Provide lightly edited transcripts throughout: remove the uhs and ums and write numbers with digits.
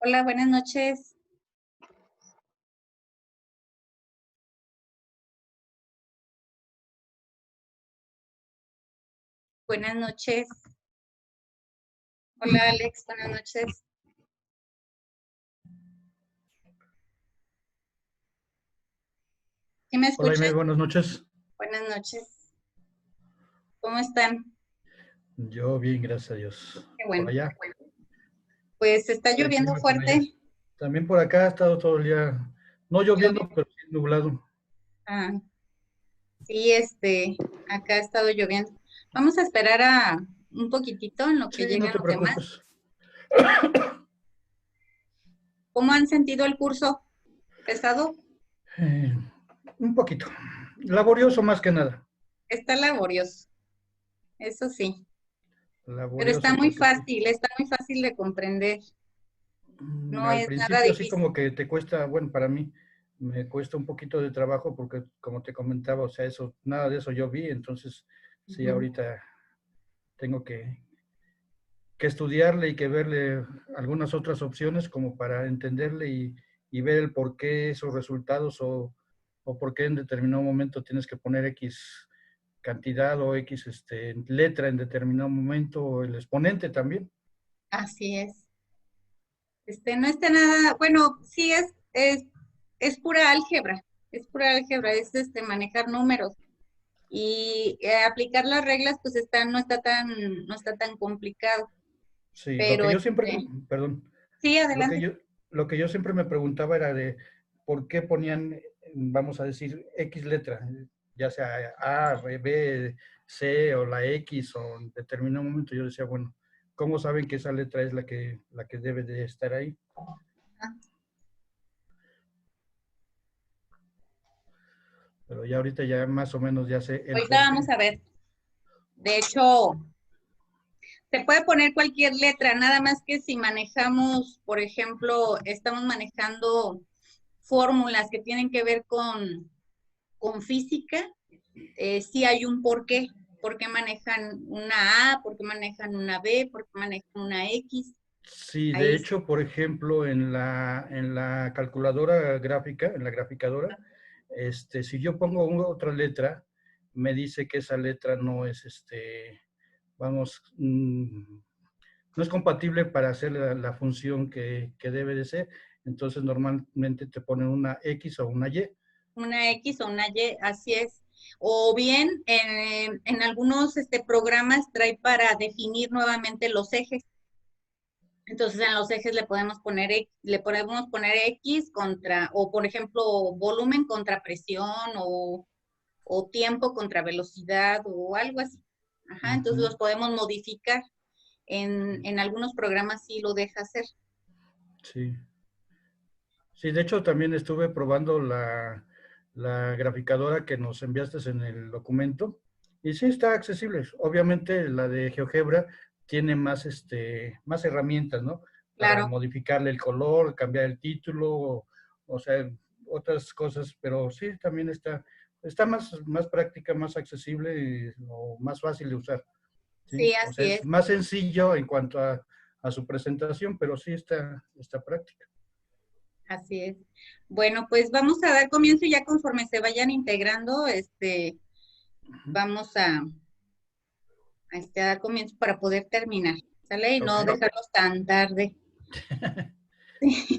Hola, buenas noches. Buenas noches. Hola, Alex, buenas noches. ¿Sí me Hola, escuchas? Ime, buenas noches. Buenas noches. ¿Cómo están? Yo bien, gracias a Dios. Qué Por bueno. allá, Pues está el lloviendo clima por allá. fuerte. También por acá ha estado todo el día, no lloviendo, pero sí nublado. Ah, sí, acá ha estado lloviendo. Vamos a esperar a un poquitito en lo que Sí, no lleguen te los demás. preocupes. ¿Cómo han sentido el curso? ¿Pesado? Eh, un poquito. Laborioso más que nada. Está laborioso, eso sí. Pero Laborioso porque pues, está muy fácil de comprender. No al es nada principio así difícil. como que te cuesta, bueno, para mí me cuesta un poquito de trabajo porque como te comentaba, o sea, eso, nada de eso yo vi, entonces sí, Ujú. ahorita tengo que estudiarle y que verle algunas otras opciones como para entenderle y ver el por qué esos resultados o por qué en determinado momento tienes que poner X cantidad o X letra en determinado momento, o el exponente también. Así es. No está nada, bueno, sí es pura álgebra, es manejar números y aplicar las reglas, pues no está tan complicado, Sí, lo pero que yo siempre, perdón, sí, lo que adelante. yo, lo que yo siempre me preguntaba era de por qué ponían, vamos a decir, X letra, ya sea A, B, C o la X, o en determinado momento yo decía, bueno, ¿cómo saben que esa letra es la que debe de estar ahí? Pero ya ahorita ya más o menos ya sé el Ahorita por vamos qué. a ver. De hecho, se puede poner cualquier letra, nada más que si manejamos, por ejemplo, estamos manejando fórmulas que tienen que ver con física, sí hay un por qué manejan una A, por qué manejan una B, por qué manejan una X. Sí, de Ahí, hecho, por ejemplo, en la calculadora gráfica, en la graficadora, si yo pongo otra letra, me dice que esa letra no es, vamos, no es compatible para hacer la función que debe de ser. Entonces, normalmente te ponen una X o una Y. una X o una Y, así es. O bien en algunos programas trae para definir nuevamente los ejes. Entonces en los ejes le podemos poner X contra, o por ejemplo, volumen contra presión o tiempo contra velocidad o algo así. Ajá, entonces Ujú. los podemos modificar. En algunos programas sí lo deja hacer. Sí. Sí, de hecho también estuve probando la graficadora que nos enviaste en el documento y sí está accesible. Obviamente la de GeoGebra tiene más herramientas, ¿no? Para Claro, modificarle el color, cambiar el título, o sea, otras cosas, pero sí también está más práctica, más accesible o más fácil de usar, ¿sí? sí, O sea, así es es, más sencillo en cuanto a su presentación, pero sí está práctica. así es. Bueno, pues vamos a dar comienzo y ya conforme se vayan integrando, Ujú. vamos a dar comienzo para poder terminar, ¿sale? Y Ok. no dejarlos tan tarde,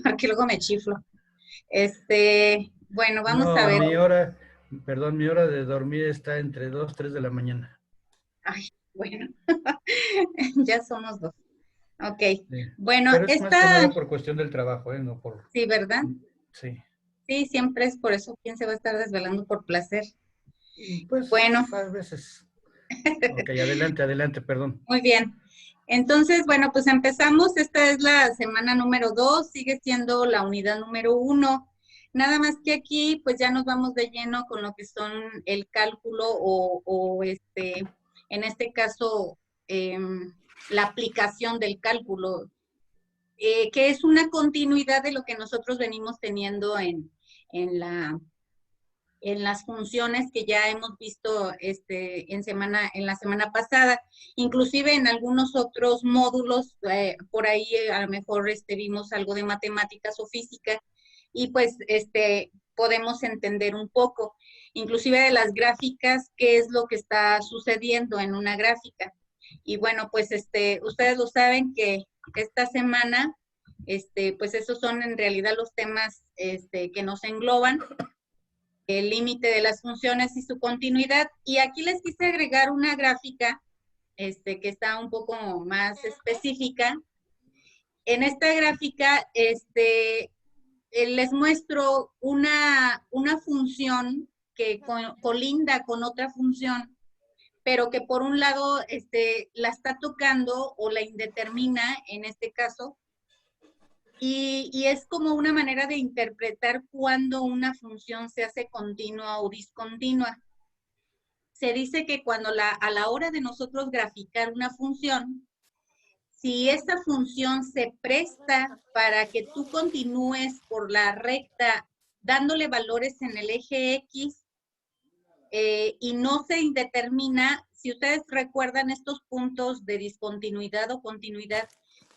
porque luego me chiflo. Bueno, vamos a No, ver. mi hora de dormir está entre 2, 3 de la mañana. Ay, bueno, ya somos dos. Ok, Sí. bueno, Pero es más que nada por cuestión del trabajo, ¿eh? No por... sí, ¿verdad? Sí. Sí, siempre es por eso. ¿Quién se va a estar desvelando por placer? Pues Bueno, a veces. Ok, adelante, adelante, perdón. muy bien. Entonces, bueno, pues empezamos. Esta es la semana número 2, sigue siendo la unidad número 1. Nada más que aquí, pues ya nos vamos de lleno con lo que son el cálculo en este caso, la aplicación del cálculo, que es una continuidad de lo que nosotros venimos teniendo en la en las funciones que ya hemos visto en la semana pasada. Inclusive en algunos otros módulos, por ahí a lo mejor vimos algo de matemáticas o física y pues podemos entender un poco, inclusive de las gráficas, qué es lo que está sucediendo en una gráfica. Y bueno, pues ustedes lo saben que esta semana, pues esos son en realidad los temas que nos engloban, el límite de las funciones y su continuidad. Y aquí les quise agregar una gráfica que está un poco más específica. En esta gráfica les muestro una función que colinda con otra función, pero que por un lado la está tocando o la indetermina en este caso, y es como una manera de interpretar cuándo una función se hace continua o discontinua. Se dice que cuando a la hora de nosotros graficar una función, si esa función se presta para que tú continúes por la recta dándole valores en el eje X y no se indetermina, si ustedes recuerdan estos puntos de discontinuidad o continuidad,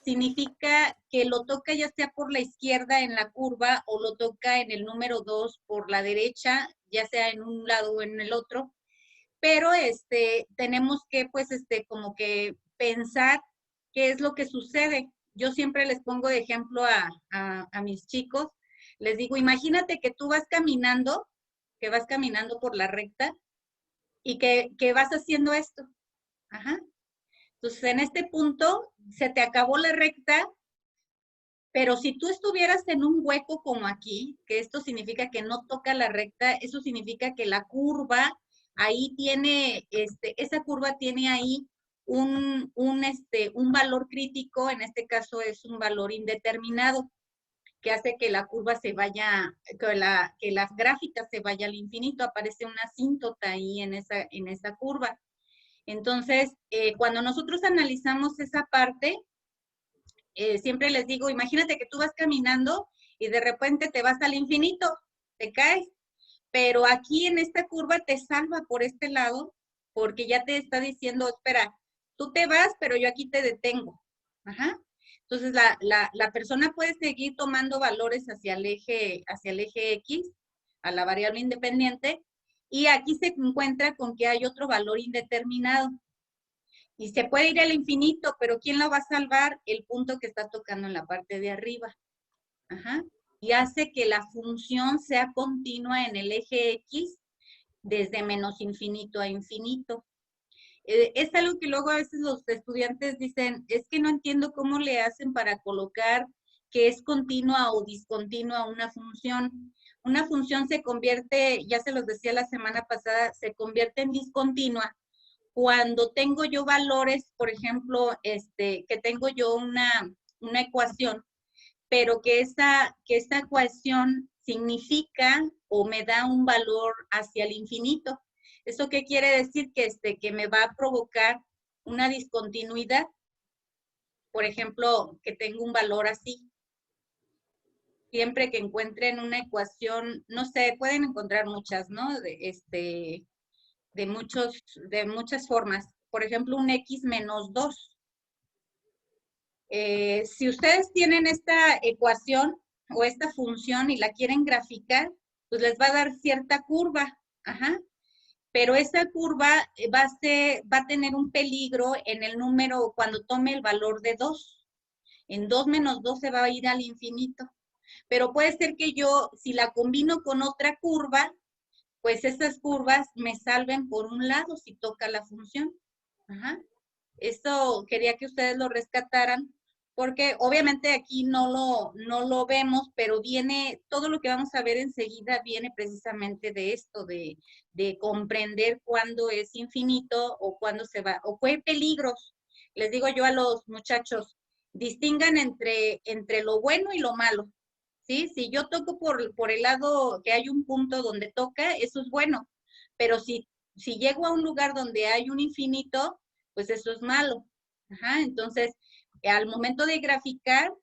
significa que lo toca ya sea por la izquierda en la curva o lo toca en el número 2 por la derecha, ya sea en un lado o en el otro, pero tenemos que pues como que pensar qué es lo que sucede. Yo siempre les pongo de ejemplo a mis chicos, les digo, imagínate que tú vas caminando, por la recta y que vas haciendo esto. Ajá. Entonces, en este punto se te acabó la recta, pero si tú estuvieras en un hueco como aquí, que esto significa que no toca la recta, eso significa que la curva ahí tiene, esa curva tiene ahí un valor crítico, en este caso es un valor indeterminado, que hace que la curva se vaya, que las gráficas se vaya al infinito, aparece una asíntota ahí en esa curva. Entonces, cuando nosotros analizamos esa parte, siempre les digo, imagínate que tú vas caminando y de repente te vas al infinito, te caes, pero aquí en esta curva te salva por este lado, porque ya te está diciendo, espera, tú te vas, pero yo aquí te detengo. Ajá. Entonces, la persona puede seguir tomando valores hacia el eje X, a la variable independiente, y aquí se encuentra con que hay otro valor indeterminado. Y se puede ir al infinito, pero ¿quién la va a salvar? El punto que está tocando en la parte de arriba. Ajá. Y hace que la función sea continua en el eje X desde menos infinito a infinito. Es algo que luego a veces los estudiantes dicen, es que no entiendo cómo le hacen para colocar que es continua o discontinua una función. Una función se convierte, ya se los decía la semana pasada, se convierte en discontinua cuando tengo yo valores, por ejemplo, que tengo yo una ecuación, pero que esa ecuación significa o me da un valor hacia el infinito. ¿Eso qué quiere decir? Que me va a provocar una discontinuidad. Por ejemplo, que tengo un valor así. Siempre que encuentren una ecuación, no sé, pueden encontrar muchas, ¿no? De muchas formas. Por ejemplo, un x menos 2. Si ustedes tienen esta ecuación o esta función y la quieren graficar, pues les va a dar cierta curva. Ajá. Pero esa curva va a tener un peligro en el número cuando tome el valor de 2. En 2 menos 2 se va a ir al infinito. Pero puede ser que yo, si la combino con otra curva, pues esas curvas me salven por un lado si toca la función. Ajá. Esto quería que ustedes lo rescataran, porque obviamente aquí no lo vemos, pero viene, todo lo que vamos a ver enseguida viene precisamente de esto, de comprender cuándo es infinito o cuándo se va, o qué peligros. Les digo yo a los muchachos, distingan entre lo bueno y lo malo. ¿Sí? Si yo toco por el lado que hay un punto donde toca, eso es bueno. Pero si llego a un lugar donde hay un infinito, pues eso es malo. Ajá, entonces, al momento de graficar,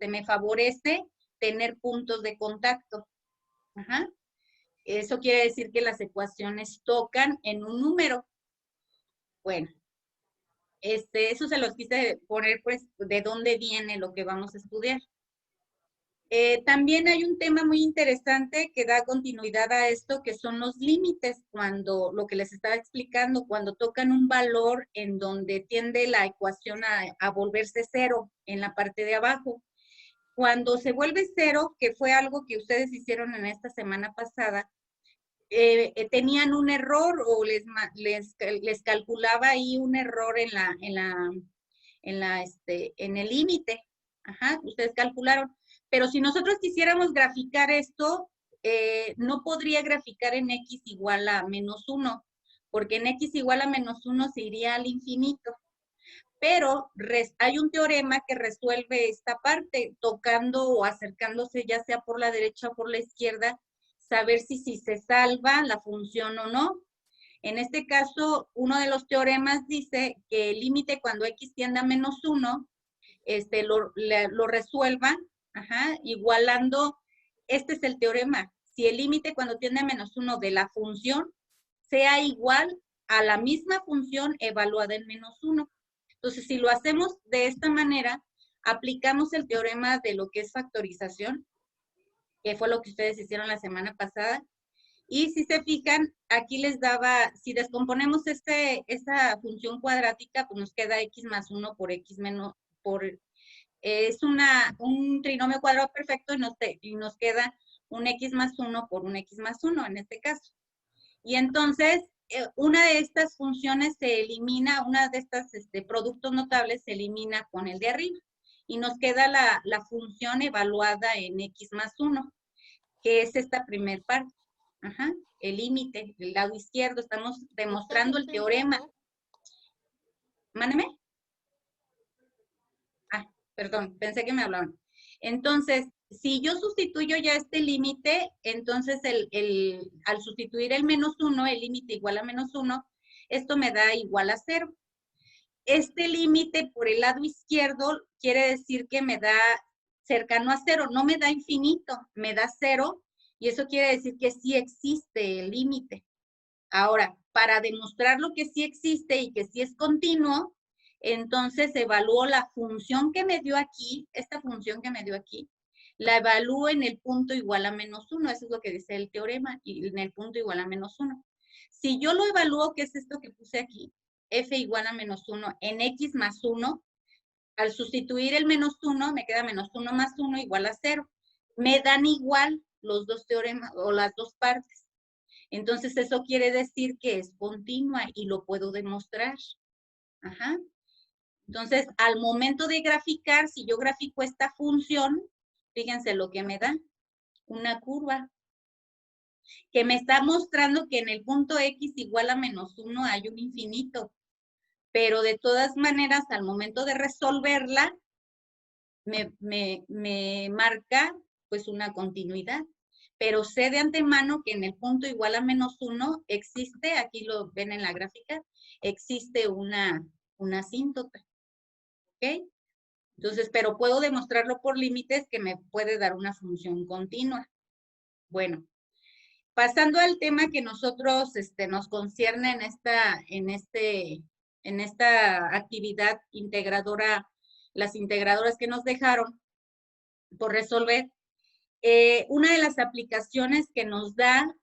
me favorece tener puntos de contacto. Ajá. Eso quiere decir que las ecuaciones tocan en un número. Bueno, eso se los quise poner, pues, de dónde viene lo que vamos a estudiar. También hay un tema muy interesante que da continuidad a esto, que son los límites, cuando, lo que les estaba explicando, cuando tocan un valor en donde tiende la ecuación a volverse cero en la parte de abajo. Cuando se vuelve cero, que fue algo que ustedes hicieron en esta semana pasada, tenían un error o les calculaba ahí un error en el límite. Ajá, ustedes calcularon. Pero si nosotros quisiéramos graficar esto, no podría graficar en x igual a -1, porque en x igual a -1 se iría al infinito. Pero hay un teorema que resuelve esta parte, tocando o acercándose ya sea por la derecha o por la izquierda, saber si se salva la función o no. En este caso, uno de los teoremas dice que el límite cuando x tiende a -1, lo resuelva, ajá, igualando, este es el teorema, si el límite cuando tiende a -1 de la función sea igual a la misma función evaluada en -1. Entonces, si lo hacemos de esta manera, aplicamos el teorema de lo que es factorización, que fue lo que ustedes hicieron la semana pasada, y si se fijan, aquí les daba, si descomponemos esta función cuadrática, pues nos queda x más 1 por x menos, es un trinomio cuadrado perfecto y nos queda un x más 1 por un x más 1 en este caso. Y entonces, una de estas funciones se elimina, una de estas productos notables se elimina con el de arriba. Y nos queda la función evaluada en x más 1, que es esta primer parte. Ajá, el límite, del lado izquierdo, estamos demostrando el teorema. Mándeme. Ah, perdón, pensé que me hablaban. Entonces, si yo sustituyo ya este límite, entonces al sustituir el -1, el límite igual a -1, esto me da igual a 0. Este límite por el lado izquierdo quiere decir que me da cercano a 0, no me da infinito, me da 0, y eso quiere decir que sí existe el límite. Ahora, para demostrar lo que sí existe y que sí es continuo, entonces evalúo la función que me dio aquí, esta función que me dio aquí, la evalúo en el punto igual a -1, eso es lo que dice el teorema, y en el punto igual a -1. Si yo lo evalúo, que es esto que puse aquí, f igual a -1 en x más 1, al sustituir el -1, me queda -1 más 1 igual a 0. Me dan igual los dos teoremas o las dos partes. Entonces, eso quiere decir que es continua y lo puedo demostrar. Ajá. Entonces, al momento de graficar, si yo grafico esta función, fíjense lo que me da. Una curva que me está mostrando que en el punto x igual a -1 hay un infinito. Pero de todas maneras, al momento de resolverla, me marca pues una continuidad. Pero sé de antemano que en el punto igual a -1 existe, aquí lo ven en la gráfica, existe una asíntota. ¿Ok? Entonces, pero puedo demostrarlo por límites que me puede dar una función continua. Bueno, pasando al tema que nosotros nos concierne en esta actividad integradora, las integradoras que nos dejaron por resolver, una de las aplicaciones que nos da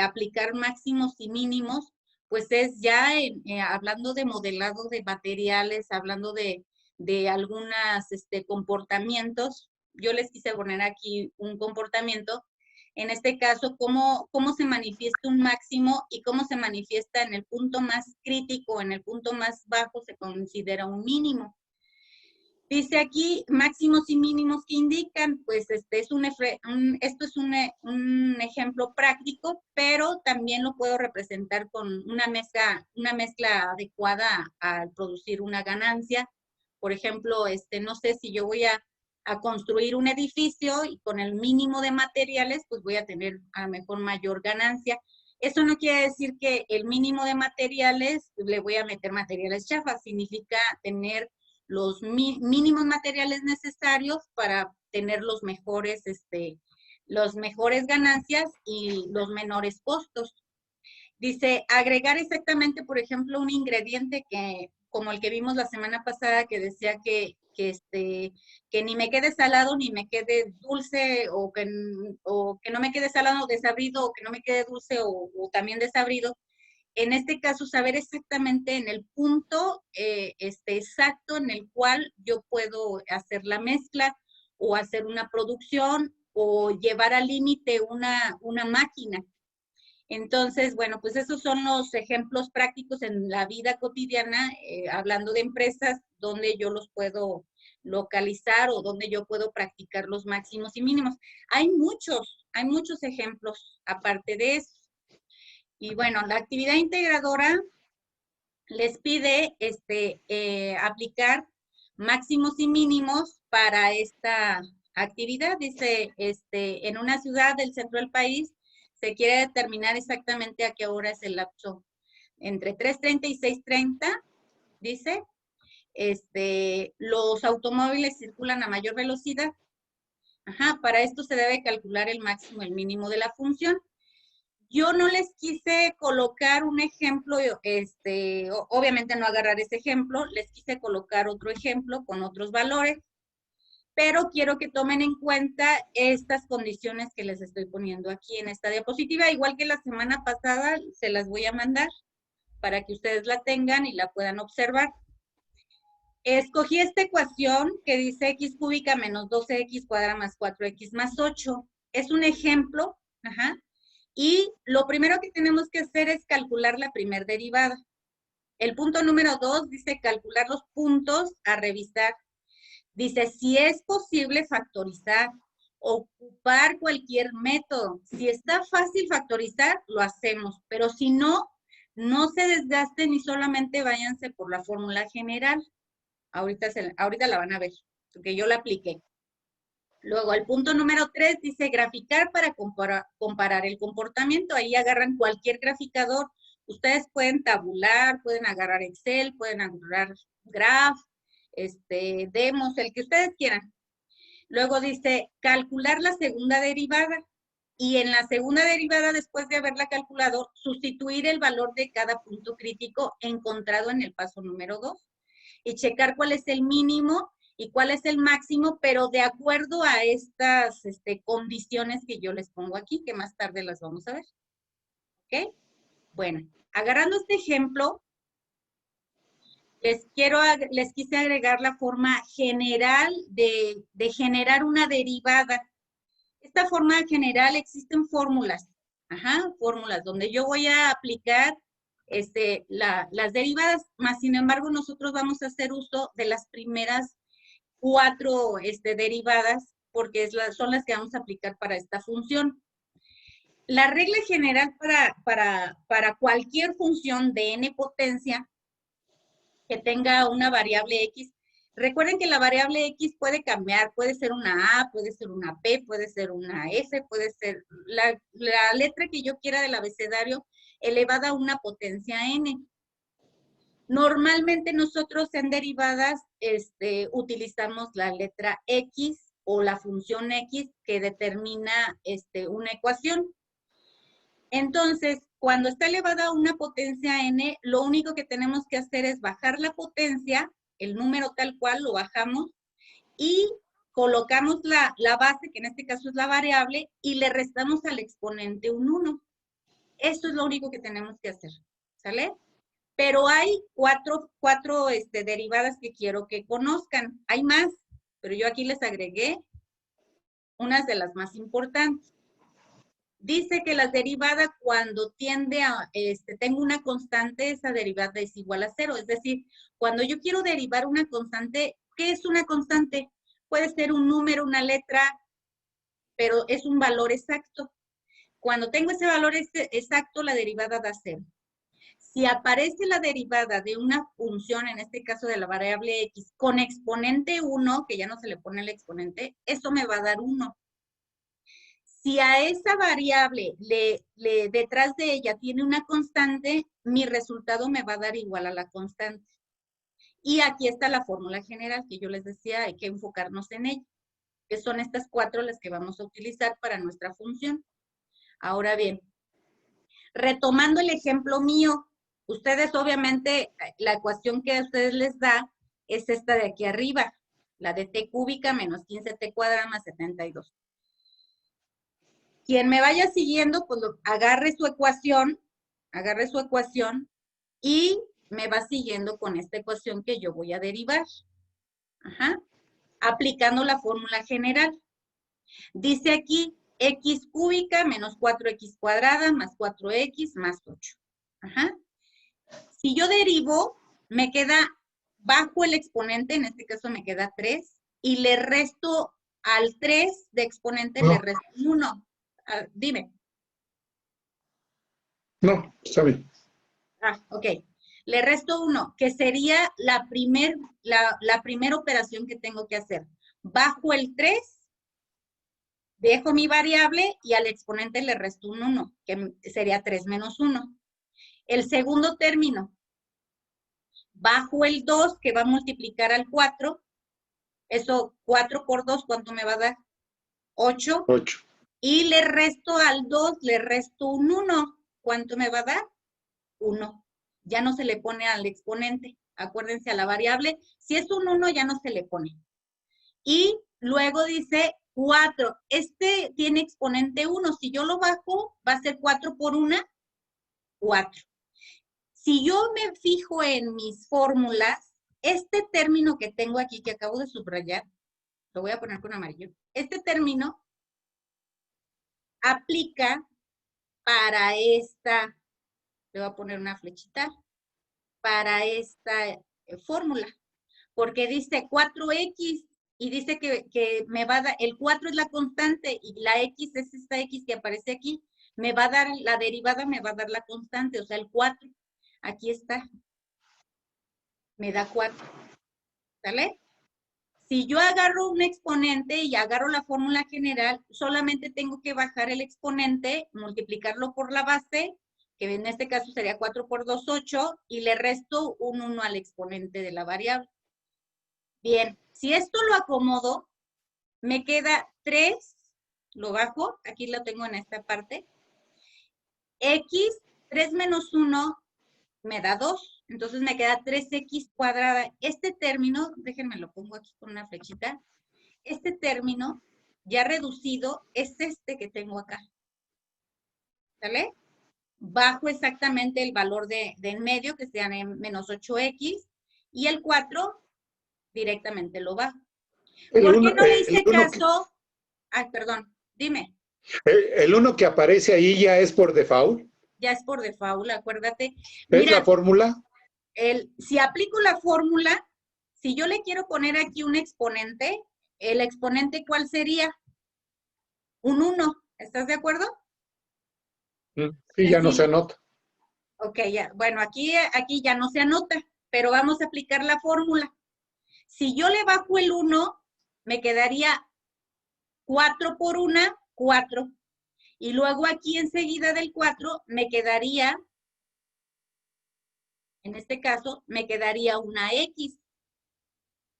aplicar máximos y mínimos, pues es ya hablando de modelado de materiales, hablando de algunos comportamientos. Yo les quise poner aquí un comportamiento. En este caso, cómo se manifiesta un máximo y cómo se manifiesta en el punto más crítico, en el punto más bajo se considera un mínimo. Dice aquí máximos y mínimos que indican, pues esto es un ejemplo práctico, pero también lo puedo representar con una mezcla adecuada al producir una ganancia. Por ejemplo, no sé si yo voy a construir un edificio y con el mínimo de materiales, pues voy a tener a lo mejor mayor ganancia. Eso no quiere decir que el mínimo de materiales, le voy a meter materiales chafas, significa tener los mínimos materiales necesarios para tener los mejores Los mejores ganancias y los menores costos. Dice, agregar exactamente, por ejemplo, un ingrediente que, como el que vimos la semana pasada, que decía que ni me quede salado ni me quede dulce, o que no me quede salado o desabrido, o que no me quede dulce o también desabrido. En este caso, saber exactamente en el punto exacto en el cual yo puedo hacer la mezcla o hacer una producción o llevar al límite una máquina. Entonces, bueno, pues esos son los ejemplos prácticos en la vida cotidiana, hablando de empresas, donde yo los puedo localizar o donde yo puedo practicar los máximos y mínimos. Hay muchos ejemplos aparte de eso. Y bueno, la actividad integradora les pide aplicar máximos y mínimos para esta actividad. Dice, en una ciudad del centro del país se quiere determinar exactamente a qué hora es el lapso. Entre 3:30 y 6:30, dice, los automóviles circulan a mayor velocidad. Ajá, para esto se debe calcular el máximo y el mínimo de la función. Yo no les quise colocar un ejemplo, obviamente no agarrar ese ejemplo, les quise colocar otro ejemplo con otros valores, pero quiero que tomen en cuenta estas condiciones que les estoy poniendo aquí en esta diapositiva, igual que la semana pasada, se las voy a mandar para que ustedes la tengan y la puedan observar. Escogí esta ecuación que dice x cúbica menos 12x cuadrada más 4x más 8. Es un ejemplo, ajá. Y lo primero que tenemos que hacer es calcular la primer derivada. El punto número 2 dice calcular los puntos a revisar. Dice, si es posible factorizar, ocupar cualquier método. Si está fácil factorizar, lo hacemos. Pero si no, no se desgasten y solamente váyanse por la fórmula general. Ahorita la van a ver, porque yo la apliqué. Luego, el punto número 3 dice graficar para comparar el comportamiento. Ahí agarran cualquier graficador. Ustedes pueden tabular, pueden agarrar Excel, pueden agarrar Graph, Demos, el que ustedes quieran. Luego dice calcular la segunda derivada. Y en la segunda derivada, después de haberla calculado, sustituir el valor de cada punto crítico encontrado en el paso número 2. Y checar cuál es el mínimo y cuál es el máximo, pero de acuerdo a estas condiciones que yo les pongo aquí, que más tarde las vamos a ver. ¿Ok? Bueno, agarrando este ejemplo, les quise agregar la forma general de generar una derivada. Esta forma general existen fórmulas, fórmulas donde yo voy a aplicar las derivadas, más sin embargo nosotros vamos a hacer uso de las primeras 4 derivadas, porque son las que vamos a aplicar para esta función. La regla general para cualquier función de n potencia que tenga una variable x, recuerden que la variable x puede cambiar, puede ser una a, puede ser una p, puede ser una f, puede ser la letra que yo quiera del abecedario elevada a una potencia n. Normalmente nosotros en derivadas utilizamos la letra X o la función X que determina una ecuación. Entonces, cuando está elevada a una potencia n, lo único que tenemos que hacer es bajar la potencia, el número tal cual lo bajamos y colocamos la base, que en este caso es la variable, y le restamos al exponente un 1. Eso es lo único que tenemos que hacer, ¿sale? Pero hay cuatro derivadas que quiero que conozcan. Hay más, pero yo aquí les agregué unas de las más importantes. Dice que las derivadas cuando tiende a, tengo una constante, esa derivada es igual a 0. Es decir, cuando yo quiero derivar una constante, ¿qué es una constante? Puede ser un número, una letra, pero es un valor exacto. Cuando tengo ese valor exacto, la derivada da 0. Si aparece la derivada de una función, en este caso de la variable x, con exponente 1, que ya no se le pone el exponente, eso me va a dar 1. Si a esa variable detrás de ella tiene una constante, mi resultado me va a dar igual a la constante. Y aquí está la fórmula general que yo les decía, hay que enfocarnos en ella. que son estas 4 las que vamos a utilizar para nuestra función. Ahora bien, retomando el ejemplo mío, ustedes obviamente, la ecuación que a ustedes les da es esta de aquí arriba, la de t cúbica menos 15t cuadrada más 72. Quien me vaya siguiendo, pues agarre su ecuación y me va siguiendo con esta ecuación que yo voy a derivar. Ajá. Aplicando la fórmula general. Dice aquí, x cúbica menos 4x cuadrada más 4x más 8. Ajá. Si yo derivo, me queda bajo el exponente, en este caso me queda 3, y le resto al 3 de exponente, le resto un 1. Dime. No, está bien. Ok. Le resto 1, que sería la primera operación que tengo que hacer. Bajo el 3, dejo mi variable y al exponente le resto un 1, que sería 3 menos 1. El segundo término, bajo el 2, que va a multiplicar al 4, eso 4 por 2, ¿cuánto me va a dar? 8. 8. Y le resto al 2, le resto un 1. ¿Cuánto me va a dar? 1. Ya no se le pone al exponente. Acuérdense a la variable. Si es un 1, ya no se le pone. Y luego dice 4. Este tiene exponente 1. Si yo lo bajo, va a ser 4 por 1, 4. Si yo me fijo en mis fórmulas, este término que tengo aquí, que acabo de subrayar, lo voy a poner con amarillo, este término aplica para esta, le voy a poner una flechita, para esta fórmula, porque dice 4x y dice que me va a dar, el 4 es la constante y la x es esta x que aparece aquí, me va a dar, la derivada me va a dar la constante, o sea, el 4, aquí está, me da 4, ¿sale? Si yo agarro un exponente y agarro la fórmula general, solamente tengo que bajar el exponente, multiplicarlo por la base, que en este caso sería 4 por 2, 8, y le resto un 1 al exponente de la variable. Bien, si esto lo acomodo, me queda 3, lo bajo, aquí lo tengo en esta parte, x, 3 menos 1 me da 2, entonces me queda 3x cuadrada. Este término, déjenme lo pongo aquí con una flechita, este término ya reducido es este que tengo acá. ¿Sale? Bajo exactamente el valor de en medio, que sean menos 8x, y el 4 directamente lo bajo. ¿Por qué no le hice caso? Ay, perdón, dime. El 1 que aparece ahí ya es por default. Ya es por default, acuérdate. ¿Es Mira, la fórmula? Si aplico la fórmula, si yo le quiero poner aquí un exponente, ¿el exponente cuál sería? Un 1, ¿estás de acuerdo? Sí, ya no se anota. Ok, ya. Bueno, aquí ya no se anota, pero vamos a aplicar la fórmula. Si yo le bajo el 1, me quedaría 4 por 1, 4. Y luego aquí enseguida del 4 me quedaría, en este caso, me quedaría una X.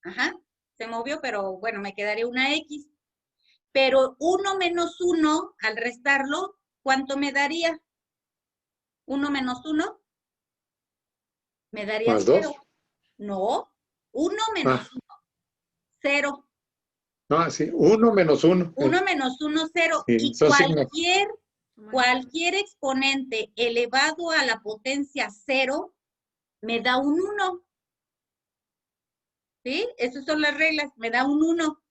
Ajá, se movió, pero bueno, me quedaría una X. Pero 1 menos 1, al restarlo, ¿cuánto me daría? 1 menos 1 me daría ¿Más 0. 2? No, 1 menos 1, 0. No, sí, 1 menos 1. 1 menos 1, 0. Sí, Y cualquier exponente elevado a la potencia 0 me da un 1. ¿Sí? Esas son las reglas. Me da un 1.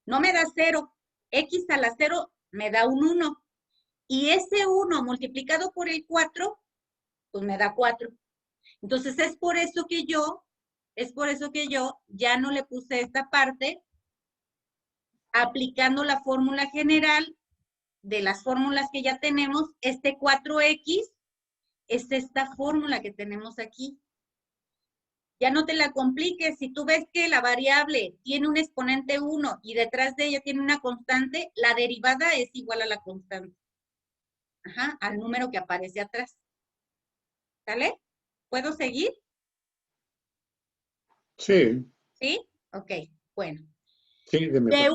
No me da 0. X a la 0 me da un 1. Y ese 1 multiplicado por el 4, pues me da 4. Entonces es por eso que yo ya no le puse esta parte, aplicando la fórmula general de las fórmulas que ya tenemos. Este 4x es esta fórmula que tenemos aquí. Ya no te la compliques. Si tú ves que la variable tiene un exponente 1 y detrás de ella tiene una constante, la derivada es igual a la constante. Ajá, al número que aparece atrás. ¿Sale? ¿Puedo seguir? Sí. ¿Sí? Ok, bueno. Sí, deme. De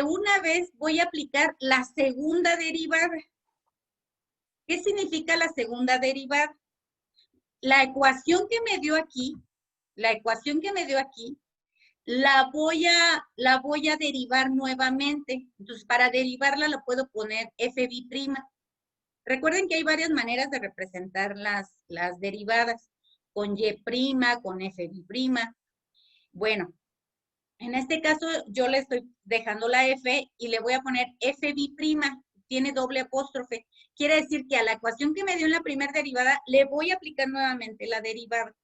una vez voy a aplicar la segunda derivada. ¿Qué significa la segunda derivada? La ecuación que me dio aquí, la voy a derivar nuevamente. Entonces, para derivarla la puedo poner FB'. Recuerden que hay varias maneras de representar las derivadas, con Y', con FB'. Bueno, en este caso yo le estoy dejando la F y le voy a poner FB', tiene doble apóstrofe. Quiere decir que a la ecuación que me dio en la primera derivada le voy a aplicar nuevamente la derivada.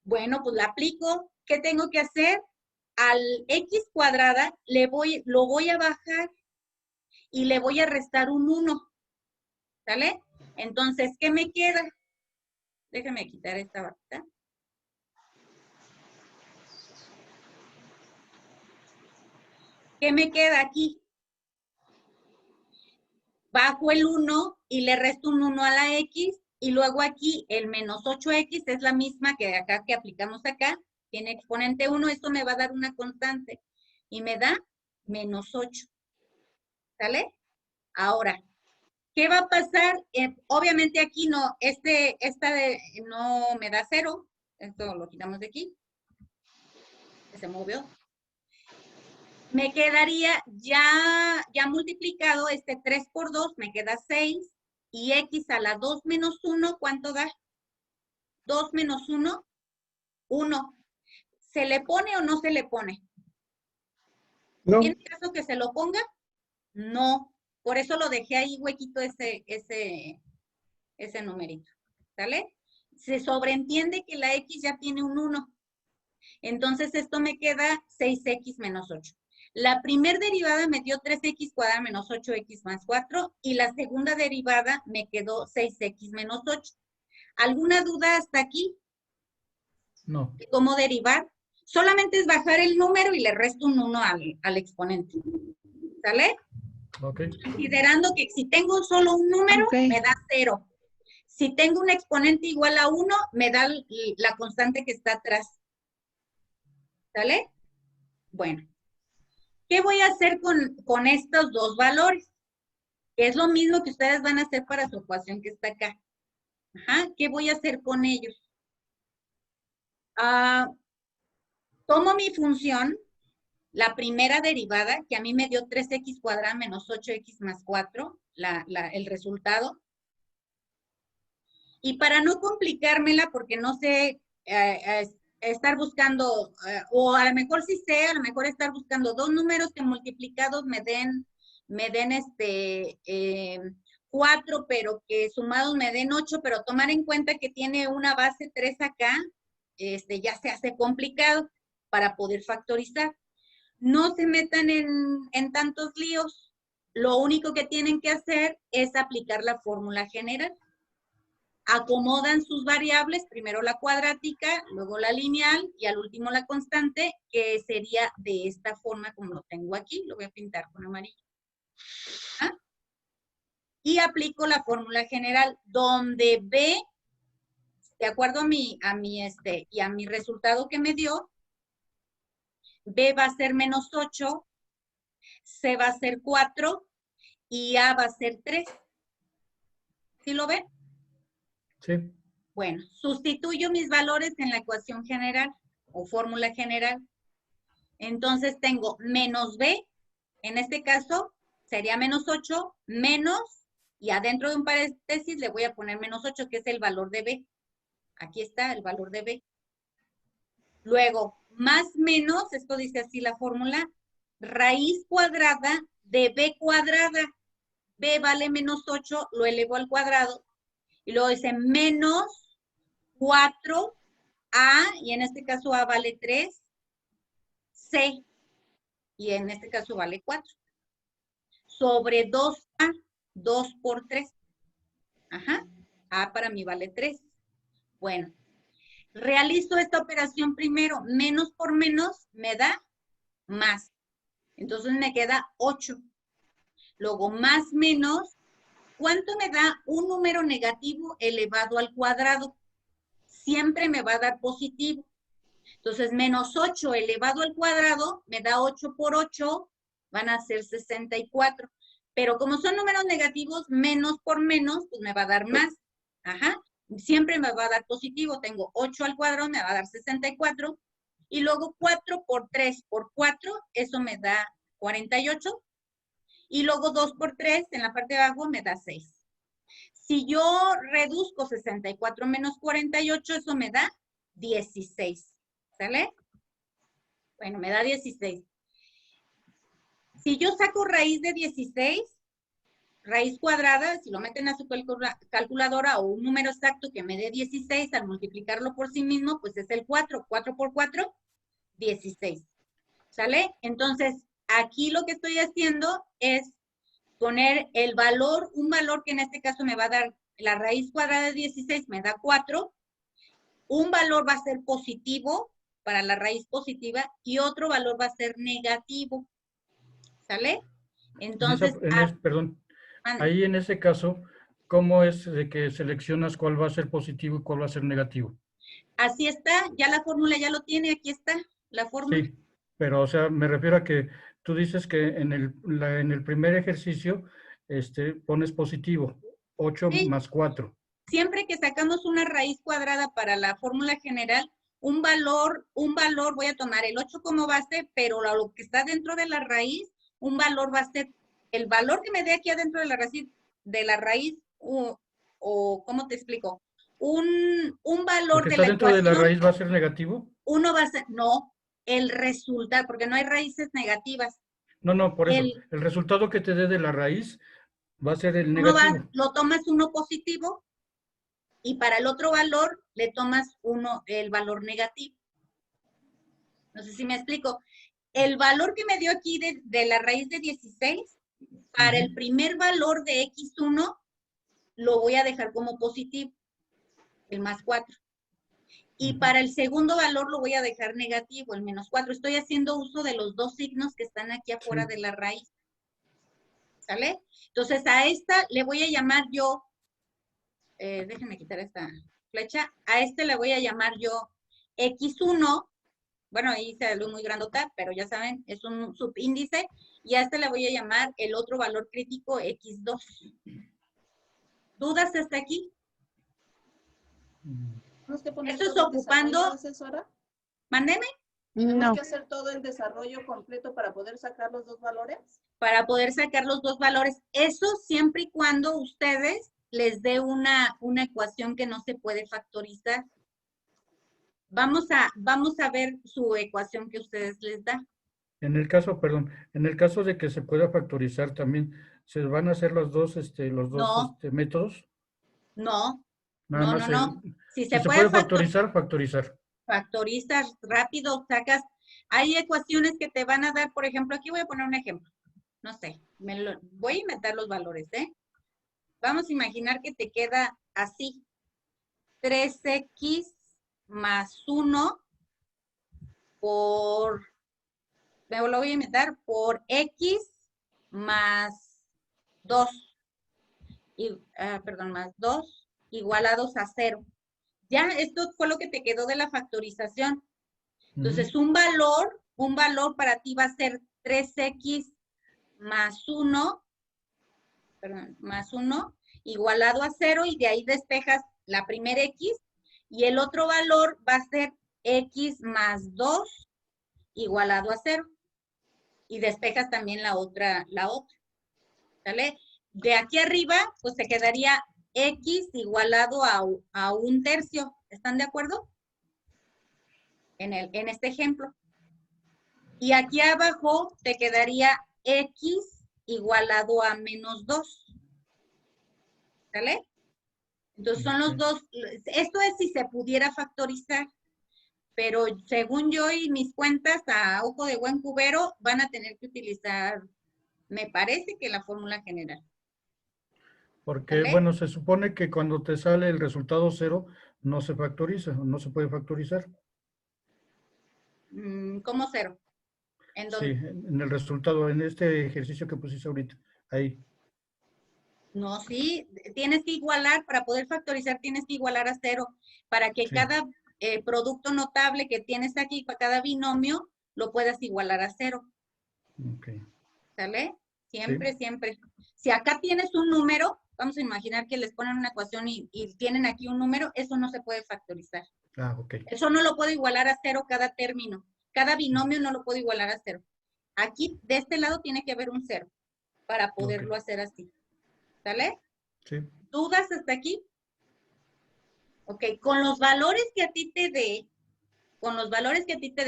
Bueno, pues la aplico. ¿Qué tengo que hacer? Al X cuadrada lo voy a bajar y le voy a restar un 1. ¿Sale? Entonces, ¿qué me queda? Déjame quitar esta barrita. ¿Qué me queda aquí? Bajo el 1 y le resto un 1 a la X, y luego aquí el menos 8X es la misma que acá que aplicamos acá, tiene exponente 1, esto me va a dar una constante, y me da menos 8. ¿Sale? Ahora, ¿qué va a pasar? Obviamente aquí no, no me da 0, esto lo quitamos de aquí, se movió. Me quedaría ya multiplicado, 3 por 2, me queda 6, y X a la 2 menos 1, ¿cuánto da? 2 menos 1, 1. ¿Se le pone o no se le pone? No. ¿Tiene caso que se lo ponga? No. Por eso lo dejé ahí huequito ese numerito. ¿Sale? Se sobreentiende que la X ya tiene un 1. Entonces esto me queda 6X menos 8. La primera derivada me dio 3X cuadrado menos 8X más 4, y la segunda derivada me quedó 6X menos 8. ¿Alguna duda hasta aquí? No. ¿Cómo derivar? Solamente es bajar el número y le resto un 1 al exponente. ¿Sale? Ok. Considerando que si tengo solo un número, me da 0. Si tengo un exponente igual a 1, me da la constante que está atrás. ¿Sale? Bueno. ¿Qué voy a hacer con estos dos valores? Que es lo mismo que ustedes van a hacer para su ecuación que está acá. Ajá. ¿Qué voy a hacer con ellos? Tomo mi función, la primera derivada, que a mí me dio 3X cuadrado menos 8X más 4, el resultado. Y para no complicármela, porque no sé estar buscando, o a lo mejor sí sé, a lo mejor estar buscando dos números que multiplicados me den 4, pero que sumados me den 8, pero tomar en cuenta que tiene una base 3 acá, ya se hace complicado para poder factorizar. No se metan en tantos líos. Lo único que tienen que hacer es aplicar la fórmula general. Acomodan sus variables, primero la cuadrática, luego la lineal y al último la constante, que sería de esta forma como lo tengo aquí. Lo voy a pintar con amarillo. ¿Ah? Y aplico la fórmula general, donde B, de acuerdo a mi resultado que me dio, B va a ser menos 8, C va a ser 4 y A va a ser 3. ¿Sí lo ven? Sí. Bueno, sustituyo mis valores en la ecuación general o fórmula general. Entonces tengo menos B, en este caso sería menos 8, menos, y adentro de un paréntesis le voy a poner menos 8, que es el valor de B. Aquí está el valor de B. Luego, más menos, esto dice así la fórmula, raíz cuadrada de B cuadrada. B vale menos 8, lo elevo al cuadrado. Y luego dice menos 4A, y en este caso A vale 3, C, y en este caso vale 4. Sobre 2A, 2 por 3. Ajá, A para mí vale 3. Bueno, realizo esta operación primero. Menos por menos me da más. Entonces me queda 8. Luego más menos, ¿cuánto me da un número negativo elevado al cuadrado? Siempre me va a dar positivo. Entonces, menos 8 elevado al cuadrado me da 8 por 8, van a ser 64. Pero como son números negativos, menos por menos, pues me va a dar más. Ajá. Siempre me va a dar positivo. Tengo 8 al cuadrado, me va a dar 64. Y luego 4 por 3 por 4, eso me da 48. Y luego 2 por 3 en la parte de abajo me da 6. Si yo reduzco 64 menos 48, eso me da 16. ¿Sale? Bueno, me da 16. Si yo saco raíz de 16, raíz cuadrada, si lo meten a su calculadora o un número exacto que me dé 16, al multiplicarlo por sí mismo, pues es el 4. 4 por 4, 16. ¿Sale? Entonces, aquí lo que estoy haciendo es poner el valor, un valor que en este caso me va a dar, la raíz cuadrada de 16 me da 4, un valor va a ser positivo para la raíz positiva y otro valor va a ser negativo. ¿Sale? Entonces, perdón, ahí en ese caso, ¿cómo es de que seleccionas cuál va a ser positivo y cuál va a ser negativo? Así está, ya la fórmula ya lo tiene, aquí está la fórmula. Sí, pero o sea, me refiero a que tú dices que en el primer ejercicio pones positivo, 8 Sí. más 4. Siempre que sacamos una raíz cuadrada para la fórmula general, un valor, voy a tomar el 8 como base, pero lo que está dentro de la raíz, un valor va a ser, el valor que me dé aquí adentro de la raíz, o ¿cómo te explico? Un valor ¿Porque de está la dentro de la ecuación, raíz va a ser negativo? uno va a ser, no, el resultado, porque no hay raíces negativas. No, por eso. El resultado que te dé de la raíz va a ser el negativo. Lo tomas uno positivo, y para el otro valor le tomas el valor negativo. No sé si me explico. El valor que me dio aquí de la raíz de 16, para el primer valor de x1, lo voy a dejar como positivo, el más 4. Y para el segundo valor lo voy a dejar negativo, el menos 4. Estoy haciendo uso de los dos signos que están aquí afuera de la raíz. ¿Sale? Entonces a esta le voy a llamar yo, déjenme quitar esta flecha, a este le voy a llamar yo x1, bueno, ahí se ve muy grandota, pero ya saben, es un subíndice, y a este le voy a llamar el otro valor crítico x2. ¿Dudas hasta aquí? Esto es ocupando... Asesora? Mándeme. ¿Tenemos que hacer todo el desarrollo completo para poder sacar los dos valores? Para poder sacar los dos valores. Eso siempre y cuando ustedes les dé una ecuación que no se puede factorizar. Vamos a ver su ecuación que ustedes les dan. En el caso, perdón, en el caso de que se pueda factorizar también, ¿se van a hacer los dos métodos? No, Nada más no. Si se puede factorizar, factorizar. Factorizas rápido, sacas. Hay ecuaciones que te van a dar, por ejemplo, aquí voy a poner un ejemplo. No sé, voy a inventar los valores, ¿eh? Vamos a imaginar que te queda así. 3x más 1 me lo voy a inventar, por x más 2. Más 2 igualados a 0. Ya, esto fue lo que te quedó de la factorización. Entonces, un valor para ti va a ser 3x más 1, igualado a 0, y de ahí despejas la primera x, y el otro valor va a ser x más 2 igualado a 0, y despejas también la otra, ¿sale? De aquí arriba, pues te quedaría x igualado a 1/3. ¿Están de acuerdo? En este ejemplo. Y aquí abajo te quedaría x igualado a menos 2. ¿Sale? Entonces son los dos. Esto es si se pudiera factorizar. Pero según yo y mis cuentas, a ojo de buen cubero, van a tener que utilizar, me parece que la fórmula general. Porque, ¿Sale? bueno, se supone que cuando te sale el resultado 0, no se factoriza, no se puede factorizar. ¿Cómo 0? ¿En dónde? Sí, en el resultado, en este ejercicio que pusiste ahorita, ahí. No, sí, tienes que igualar, para poder factorizar tienes que igualar a 0, para que Sí. producto notable que tienes aquí, para cada binomio, lo puedas igualar a 0. Ok. ¿Sale? Siempre, Sí. siempre. Si acá tienes un número, vamos a imaginar que les ponen una ecuación y tienen aquí un número, eso no se puede factorizar. Ah, ok. Eso no lo puedo igualar a 0 cada término. Cada binomio no lo puedo igualar a 0. Aquí, de este lado, tiene que haber un 0 para poderlo Ok. hacer así. ¿Sale? Sí. ¿Dudas hasta aquí? Ok, con los valores que a ti te dé,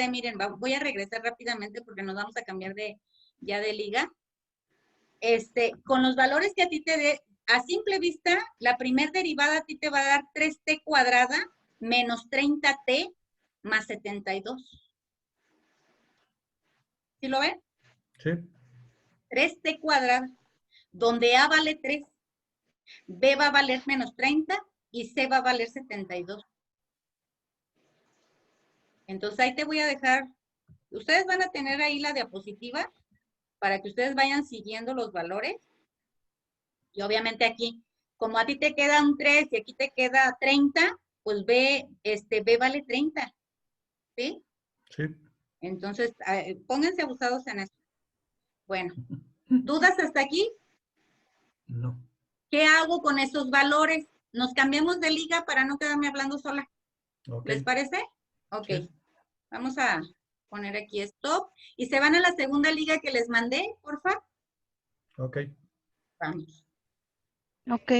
miren, voy a regresar rápidamente porque nos vamos a cambiar ya de liga. Con los valores que a ti te dé, a simple vista, la primer derivada a ti te va a dar 3t cuadrada menos 30t más 72. ¿Sí lo ven? Sí. 3t cuadrada, donde a vale 3, b va a valer menos 30 y c va a valer 72. Entonces ahí te voy a dejar, ustedes van a tener ahí la diapositiva para que ustedes vayan siguiendo los valores. Y obviamente aquí, como a ti te queda un 3 y aquí te queda 30, pues b vale 30. ¿Sí? Sí. Entonces, pónganse abusados en esto. Bueno, ¿dudas hasta aquí? No. ¿Qué hago con esos valores? Nos cambiamos de liga para no quedarme hablando sola. Ok. ¿Les parece? Ok. Sí. Vamos a poner aquí stop. Y se van a la segunda liga que les mandé, porfa. Ok. Vamos. Ok.